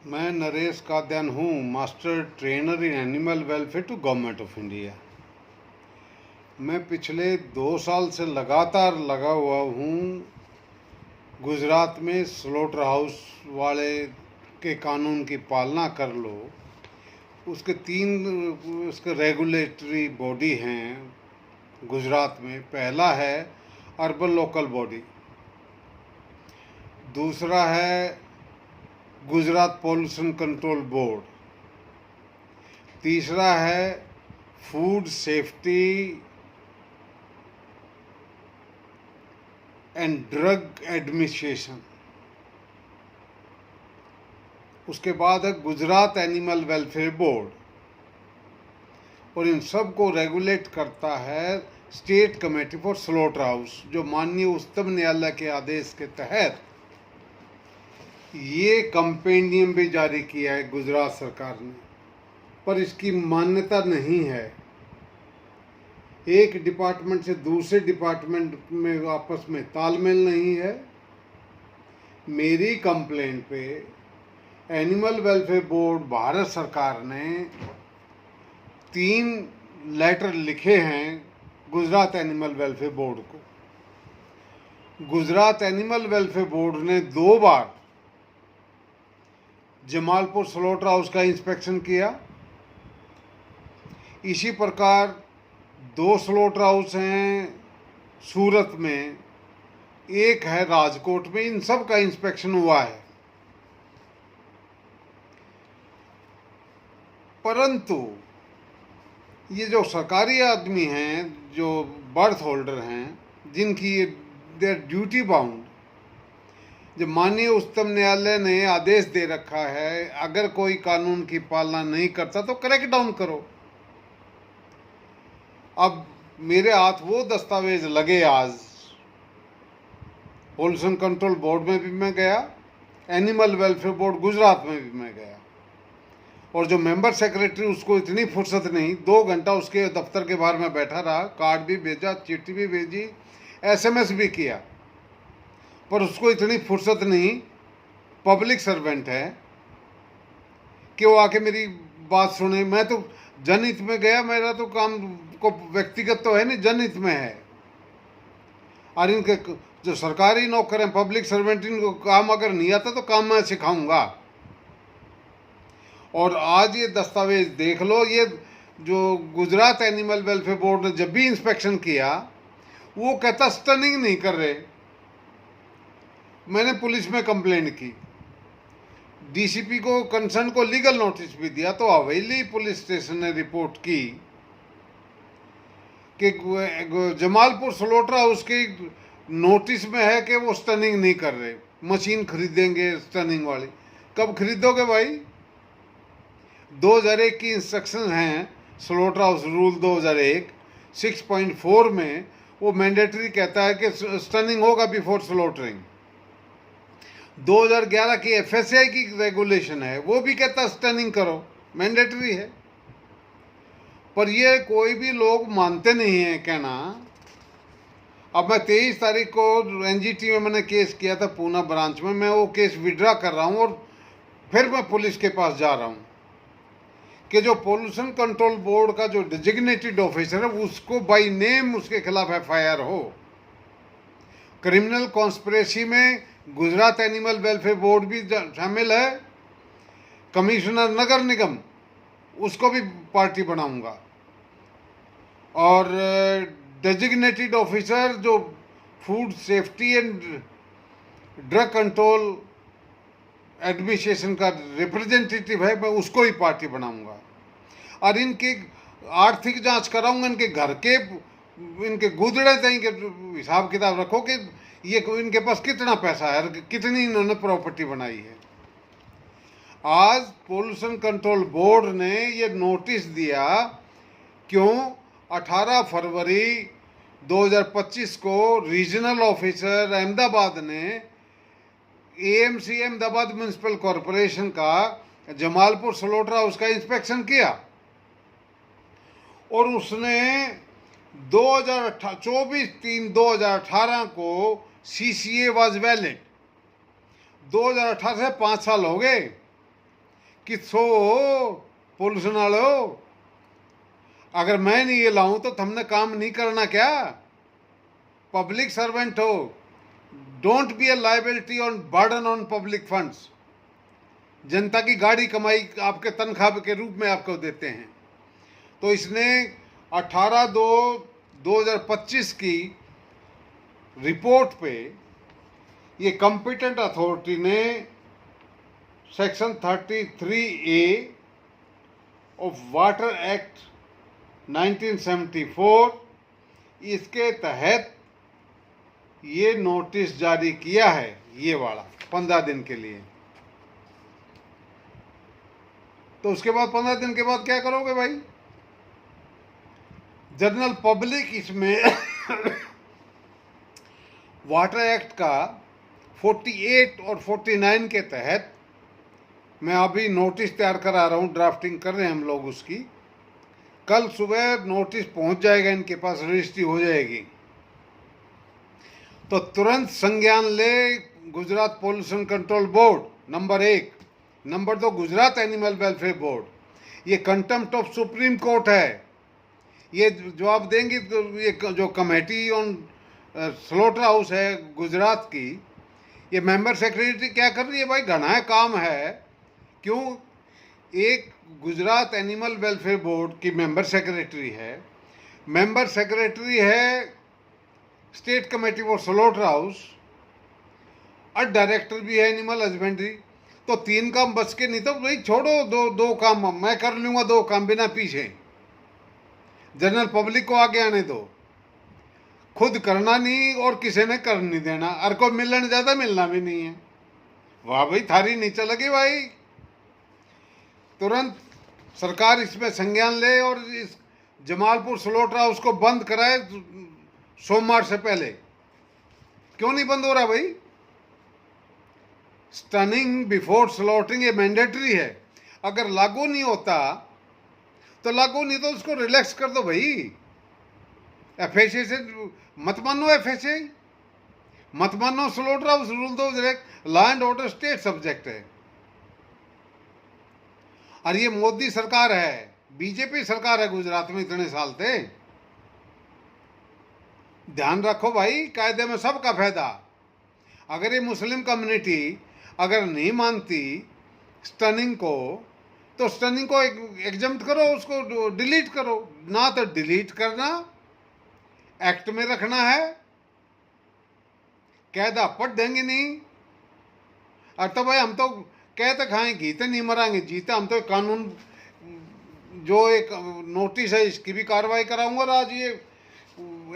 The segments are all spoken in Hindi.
मैं नरेश कादयान हूँ, master trainer in animal welfare to government of India. मैं पिछले 2 साल से लगातार लगा हुआ हूँ। गुजरात में स्लॉटर हाउस वाले के कानून की पालना कर लो। उसके रेगुलेटरी बॉडी हैं गुजरात में। पहला है अर्बन लोकल बॉडी, दूसरा है गुजरात पॉल्यूशन कंट्रोल बोर्ड, तीसरा है food safety and drug administration, उसके बाद है गुजरात एनिमल वेलफेयर बोर्ड, और इन सब को रेगुलेट करता है state committee for slaughter house, जो माननीय उच्चतम न्यायालय के आदेश के तहत ये कंपेंडियम भी जारी किया है गुजरात सरकार ने, पर इसकी मान्यता नहीं है। एक डिपार्टमेंट से दूसरे डिपार्टमेंट में आपस में तालमेल नहीं है। मेरी कंप्लेंट पे एनिमल वेलफेयर बोर्ड भारत सरकार ने 3 लेटर लिखे हैं गुजरात एनिमल वेलफेयर बोर्ड को। गुजरात एनिमल वेलफेयर बोर्ड ने 2 बार जमालपुर स्लॉटर हाउस का इंस्पेक्शन किया। इसी प्रकार 2 स्लॉटर हाउस हैं सूरत में, एक है राजकोट में। इन सब का इंस्पेक्शन हुआ है, परंतु ये जो सरकारी आदमी हैं, जो बर्थ होल्डर हैं, जिनकी दे ड्यूटी बाउंड, जब माननीय उच्चतम न्यायालय ने आदेश दे रखा है अगर कोई कानून की पालना नहीं करता तो क्रैक डाउन करो। अब मेरे हाथ वो दस्तावेज लगे। आज पॉल्यूशन कंट्रोल बोर्ड में भी मैं गया, एनिमल वेलफेयर बोर्ड गुजरात में भी मैं गया, और जो मेंबर सेक्रेटरी, उसको इतनी फुर्सत नहीं, 2 घंटा उसके दफ्तर के बाहर में बैठा रहा, कार्ड भी भेजा, चिट्ठी भी भेजी, SMS भी किया, पर उसको इतनी फुर्सत नहीं, पब्लिक सर्वेंट है, कि वो आके मेरी बात सुने। मैं तो जनहित में गया, मेरा तो काम को व्यक्तिगत तो है नहीं, जनहित में है। और इनके जो सरकारी नौकर हैं, पब्लिक सर्वेंट, इनको काम अगर नहीं आता तो काम मैं सिखाऊंगा। और आज ये दस्तावेज देख लो, ये जो गुजरात एनिमल वेलफेयर बोर्ड ने जब भी इंस्पेक्शन किया, वो कहता स्टनिंग नहीं कर रहे। मैंने पुलिस में कंप्लेंट की, DCP को, कंसर्न को लीगल नोटिस भी दिया, तो हवेली पुलिस स्टेशन ने रिपोर्ट की कि जमालपुर स्लॉटर हाउस की नोटिस में है कि वो स्टनिंग नहीं कर रहे, मशीन खरीदेंगे स्टनिंग वाली। कब खरीदोगे भाई? 2001 की इंस्ट्रक्शन हैं, स्लॉटर हाउस रूल 2001 6.4 में वो मैंडेटरी कहता है कि स्टनिंग होगा बिफोर स्लॉटरिंग। 2011 की FSI की रेगुलेशन है, वो भी कहता स्टनिंग करो, मैंडेटरी है। पर ये कोई भी लोग मानते नहीं हैं कहना। अब मैं 23 तारीख को NGT में मैंने केस किया था, पूना ब्रांच में। मैं वो केस विड्रा कर रहा हूँ और फिर मैं पुलिस के पास जा रहा हूँ कि जो पोल्यूशन कंट्रोल बोर्ड का जो डिजिग्नेटेड ऑफिसर है, उसको बाय नेम उसके खिलाफ FIR हो। क्रिमिनल कॉन्स्पिरेसी में गुजरात एनिमल वेलफेयर बोर्ड भी शामिल है, कमिश्नर नगर निगम, उसको भी पार्टी बनाऊंगा, और डेजिग्नेटेड ऑफिसर जो food safety and drug control administration का रिप्रेजेंटेटिव है, मैं उसको ही पार्टी बनाऊंगा। और इनकी आर्थिक जांच कराऊंगा, इनके घर के, इनके गुजरे तई के हिसाब किताब रखो कि ये इनके पास कितना पैसा है, कितनी इन्होंने प्रॉपर्टी बनाई है। आज पोल्यूशन कंट्रोल बोर्ड ने ये नोटिस दिया, क्यों? 18 फरवरी 2025 को रीजनल ऑफिसर अहमदाबाद ने AMC अहमदाबाद म्यूनिसिपल कॉरपोरेशन का जमालपुर स्लॉटर हाउस का इंस्पेक्शन किया, और उसने 24/3/2018 को CCA वाज वैलिड। 2018 से 5 साल हो गए। किसो पोल्यूशन वालो, अगर मैं नहीं ये लाऊं तो तुमने काम नहीं करना क्या? पब्लिक सर्वेंट हो, don't be a liability on burden on public funds. जनता की गाड़ी कमाई आपके तनख्वाह के रूप में आपको देते हैं। तो इसने 18/2/2025 की रिपोर्ट पे ये कॉम्पिटेंट अथॉरिटी ने section 33A of water act 1974 इसके तहत ये नोटिस जारी किया है, ये वाला 15 दिन के लिए। तो उसके बाद 15 दिन के बाद क्या करोगे भाई? जनरल पब्लिक इसमें वाटर एक्ट का 48 और 49 के तहत मैं अभी नोटिस तैयार करा रहा हूँ, ड्राफ्टिंग कर रहे हैं हम लोग उसकी। कल सुबह नोटिस पहुंच जाएगा इनके पास, रजिस्ट्री हो जाएगी। तो तुरंत संज्ञान ले Gujarat pollution control board, number 1। Number 2 Gujarat animal welfare board. ये कंटेम्प्ट ऑफ सुप्रीम कोर्ट है। ये जवाब देंगे। तो ये जो कमेटी ऑन स्लॉटर हाउस है गुजरात की, ये मेंबर सेक्रेटरी क्या कर रही है भाई? घना काम है। क्यों? एक गुजरात एनिमल वेलफेयर बोर्ड की मेंबर सेक्रेटरी है, मेंबर सेक्रेटरी है state committee for slaughter house, और डायरेक्टर भी है एनिमल हस्बेंड्री। तो 3 काम बच के नहीं तो भाई छोड़ो, दो काम मैं कर लूँगा, 2 काम बिना पीछे। जनरल पब्लिक को आगे आने दो, खुद करना नहीं और किसी ने कर नहीं देना, और को मिलना ज़्यादा मिलना भी नहीं है। वाह भाई, थारी नीचे लगी भाई। तुरंत सरकार इसमें संज्ञान ले और इस जमालपुर स्लॉटर हाउस को बंद कराए सोमवार से पहले। क्यों नहीं बंद हो रहा भाई? स्टनिंग बिफोर स्लॉटिंग ये मैंडेटरी है। अगर लागू नहीं होता तो लागू नहीं, तो उसको रिलैक्स कर दो भाई। एफएसए से मत मानो, एफएसए मत मानो, स्लॉटर हाउस रूल दो direct. Law and order state subject है। और ये मोदी सरकार है, बीजेपी सरकार है गुजरात में इतने साल से। ध्यान रखो भाई, कायदे में सबका फायदा। अगर ये मुस्लिम कम्युनिटी अगर नहीं मानती स्टनिंग को, तो स्टनिंग को एग्जम्प्ट करो, उसको डिलीट करो। ना तो डिलीट करना, एक्ट में रखना है, कायदा पढ़ देंगे नहीं। और तो भाई हम तो कहते खाएं, जीते नहीं मरांगे, जीते हम तो कानून जो एक नोटिस है इसकी भी कार्रवाई कराऊंगा। और आज ये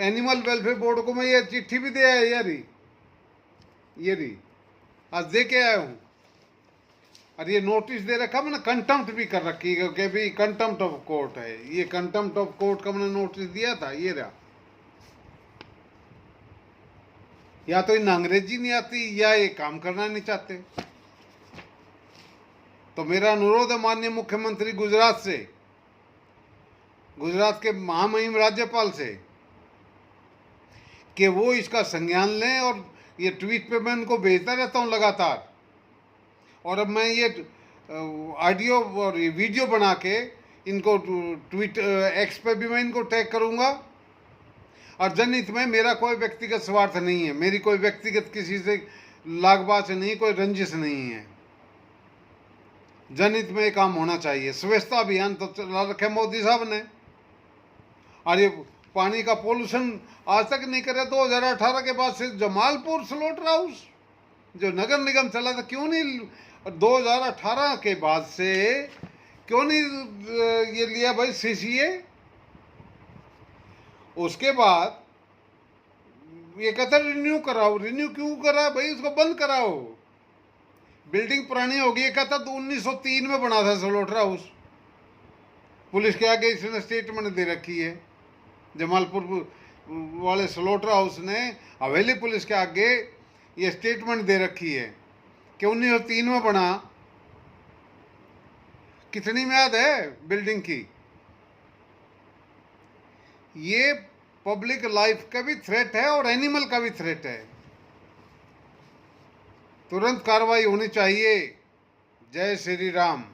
एनिमल वेलफेयर बोर्ड को मैं ये चिट्ठी भी दे आया यार, ये रही आज दे के आया हूँ। और ये नोटिस दे रखा मैंने, कंटेम्प्ट भी कर रखी है क्योंकि भी कंटेम्प्ट ऑफ कोर्ट है। ये कंटेम्प्ट ऑफ कोर्ट का मैंने नोटिस दिया था, ये रहा। या तो इन अंग्रेजी नहीं आती या ये काम करना नहीं चाहते। तो मेरा अनुरोध है माननीय मुख्यमंत्री गुजरात से, गुजरात के महामहिम राज्यपाल से, कि वो इसका संज्ञान लें। और ये ट्वीट पे मैं उनको भेजता रहता हूँ लगातार। और अब मैं ये ऑडियो और ये वीडियो बना के इनको ट्वीट एक्स पे भी मैं इनको टैग करूँगा। और जनहित में मेरा कोई व्यक्तिगत स्वार्थ नहीं है, मेरी कोई व्यक्तिगत किसी से लागबाज नहीं, कोई रंजिश नहीं है। जनहित में ये काम होना चाहिए। स्वच्छता अभियान तो चला रखे मोदी साहब ने। और ये पानी का पोल्यूशन आज तक नहीं करे। 2018 के बाद से जमालपुर स्लॉटर हाउस जो नगर निगम चला था, क्यों नहीं 2018 के बाद से क्यों नहीं ये लिया भाई सीसीए? उसके बाद ये कहता रिन्यू कराओ। रिन्यू क्यों करा भाई? उसको बंद कराओ। बिल्डिंग पुरानी होगी। ये कहता तो 1903 में बना था स्लॉटर हाउस। पुलिस के आगे इसने स्टेटमेंट दे रखी है। जमालपुर वाले स्लॉटर हाउस ने हवेली पुलिस के आगे ये स्टेटमेंट दे रखी है कि 1903 में बना। कितनी म्याद है बिल्डिंग की? ये पब्लिक लाइफ का भी थ्रेट है और एनिमल का भी थ्रेट है। तुरंत कार्रवाई होनी चाहिए। जय श्री राम।